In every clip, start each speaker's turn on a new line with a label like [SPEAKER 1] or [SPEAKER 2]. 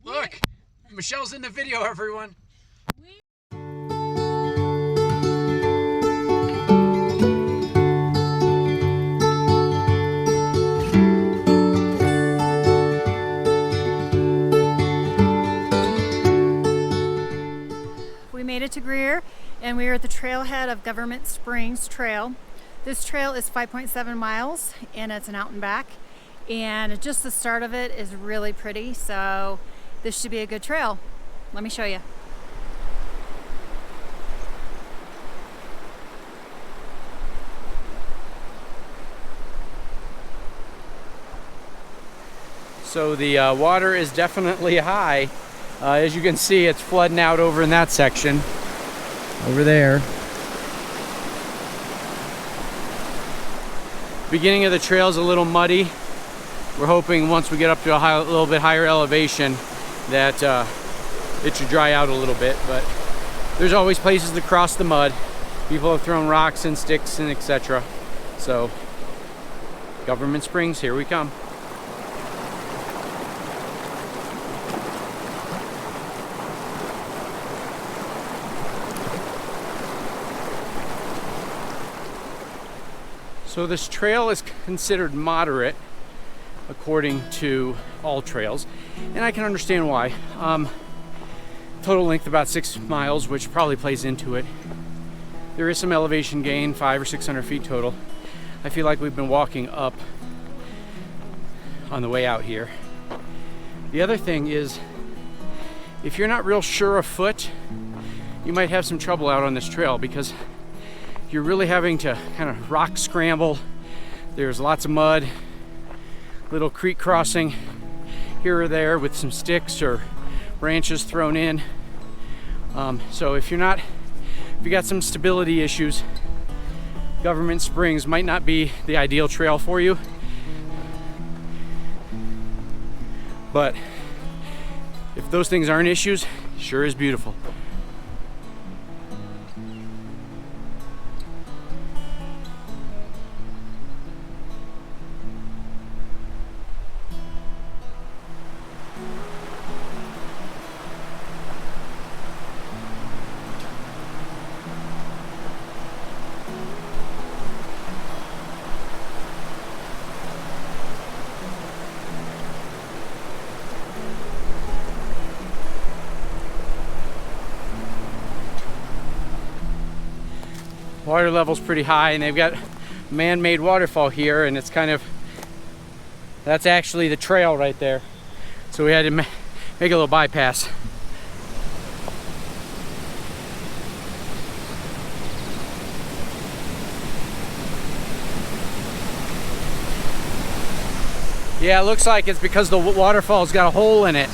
[SPEAKER 1] Look, Michelle's in the video, everyone.
[SPEAKER 2] We made it to Greer, and we are at the trailhead of Government Springs Trail. This trail is 5.7 miles, and it's an out and back. And just the start of it is really pretty, so this should be a good trail. Let me show you.
[SPEAKER 1] So the water is definitely high. As you can see, it's flooding out over in that section. Over there. Beginning of the trail is a little muddy. We're hoping once we get up to a little bit higher elevation that it should dry out a little bit, but there's always places to cross the mud. People have thrown rocks and sticks and etc. So, Government Springs, here we come. So this trail is considered moderate according to all trails, and I can understand why. Total length about 6 miles, which probably plays into it. There is some elevation gain, 500 or 600 feet total. I feel like we've been walking up on the way out here. The other thing is, if you're not real sure of foot, you might have some trouble out on this trail because you're really having to kind of rock scramble. There's lots of mud, little creek crossing here or there with some sticks or branches thrown in. So if you got some stability issues, Government Springs might not be the ideal trail for you. But if those things aren't issues, it sure is beautiful. Water level's pretty high, and they've got a man-made waterfall here, and it's kind of, that's actually the trail right there. So we had to make a little bypass. Yeah, it looks like it's because the waterfall's got a hole in it.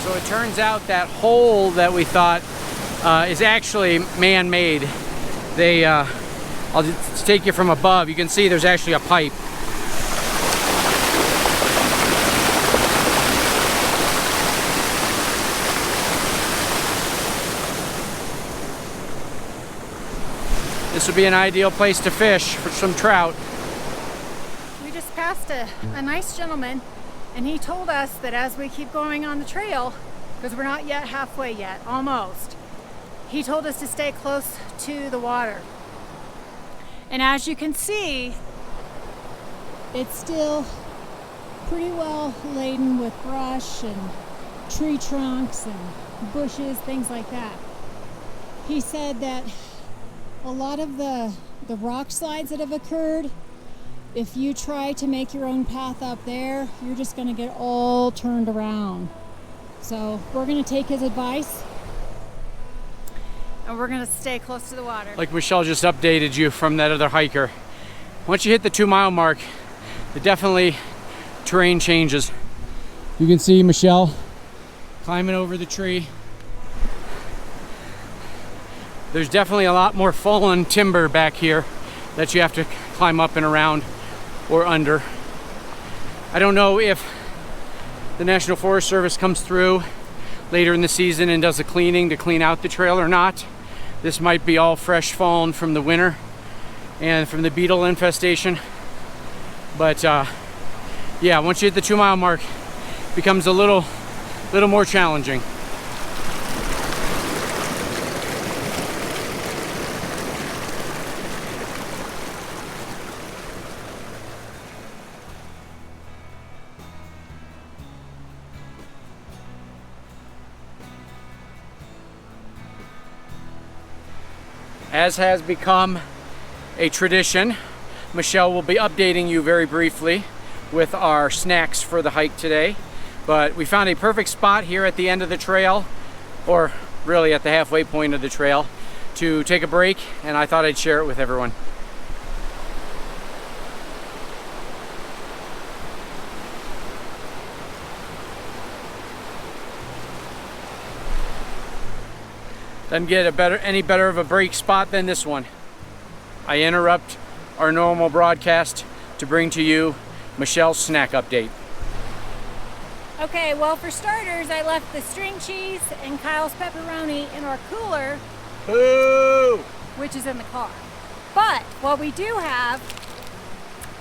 [SPEAKER 1] So it turns out that hole that we thought is actually man-made. I'll just take you from above. You can see there's actually a pipe. This would be an ideal place to fish for some trout.
[SPEAKER 2] We just passed a nice gentleman, and he told us that as we keep going on the trail, because we're not yet halfway yet, almost, he told us to stay close to the water. And as you can see, it's still pretty well laden with brush and tree trunks and bushes, things like that. He said that a lot of the rock slides that have occurred, if you try to make your own path up there, you're just going to get all turned around. So we're going to take his advice, and we're going to stay close to the water.
[SPEAKER 1] Like Michelle just updated you from that other hiker. Once you hit the 2-mile mark, it definitely terrain changes. You can see Michelle climbing over the tree. There's definitely a lot more fallen timber back here that you have to climb up and around or under. I don't know if the National Forest Service comes through later in the season and does a cleaning to clean out the trail or not. This might be all fresh fallen from the winter. and from the beetle infestation. But yeah, once you hit the 2 mile mark, it becomes a little more challenging. As has become a tradition, Michelle will be updating you very briefly with our snacks for the hike today. But we found a perfect spot here at the end of the trail, or really at the halfway point of the trail, to take a break, and I thought I'd share it with everyone. Doesn't get any better of a break spot than this one. I interrupt our normal broadcast to bring to you Michelle's snack update.
[SPEAKER 2] Okay, well, for starters, I left the string cheese and Kyle's pepperoni in our cooler.
[SPEAKER 1] Boo!
[SPEAKER 2] Which is in the car. But what we do have,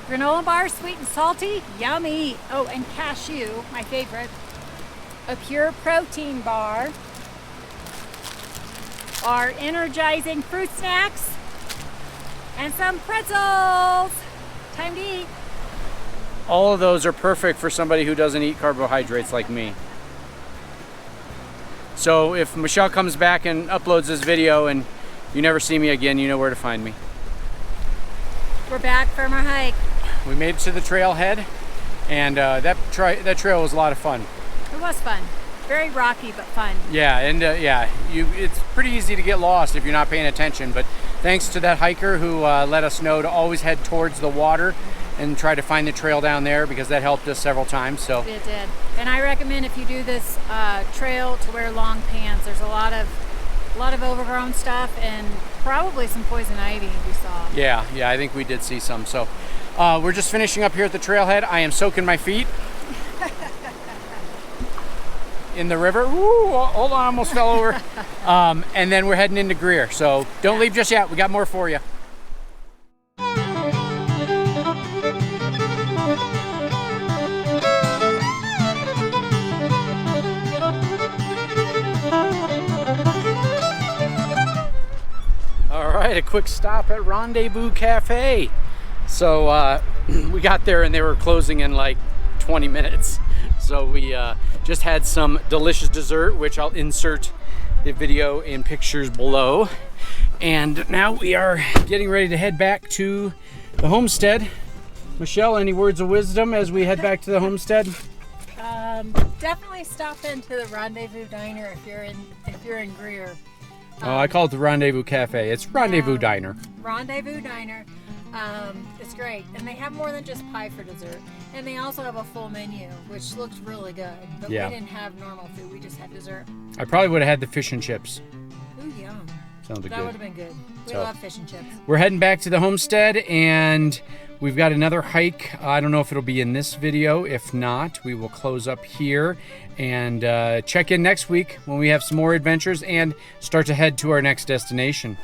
[SPEAKER 2] granola bars, sweet and salty, yummy. Oh, and cashew, my favorite. A pure protein bar. Our energizing fruit snacks. And some pretzels. Time to eat.
[SPEAKER 1] All of those are perfect for somebody who doesn't eat carbohydrates like me. So if Michelle comes back and uploads this video and you never see me again, you know where to find me.
[SPEAKER 2] We're back from our hike.
[SPEAKER 1] We made it to the trailhead, and that trail was a lot of fun.
[SPEAKER 2] It was fun. Very rocky, but fun.
[SPEAKER 1] Yeah, and it's pretty easy to get lost if you're not paying attention, but thanks to that hiker who let us know to always head towards the water and try to find the trail down there, because that helped us several times. So
[SPEAKER 2] it did. And I recommend, if you do this trail, to wear long pants. There's a lot of overgrown stuff and probably some poison ivy we saw.
[SPEAKER 1] Yeah, I think we did see some. So we're just finishing up here at the trailhead. I am soaking my feet in the river. Ooh, hold on, I almost fell over. And then we're heading into Greer. So don't leave just yet. We got more for you. All right, a quick stop at Rendezvous Cafe. So we got there and they were closing in like 20 minutes. So we just had some delicious dessert, which I'll insert the video and pictures below. And now we are getting ready to head back to the homestead. Michelle, any words of wisdom as we head back to the homestead?
[SPEAKER 2] Definitely stop into the Rendezvous Diner if you're in Greer.
[SPEAKER 1] Oh, I call it the Rendezvous Cafe. It's Rendezvous Diner.
[SPEAKER 2] Rendezvous Diner. It's great. And they have more than just pie for dessert. And they also have a full menu, which looks really good. But
[SPEAKER 1] yeah,
[SPEAKER 2] we didn't have normal food. We just had dessert.
[SPEAKER 1] I probably would have had the fish and chips.
[SPEAKER 2] Ooh, yum.
[SPEAKER 1] Sounded good.
[SPEAKER 2] That would have been good. We love fish and chips.
[SPEAKER 1] We're heading back to the homestead, and we've got another hike. I don't know if it'll be in this video. If not, we will close up here and check in next week when we have some more adventures and start to head to our next destination.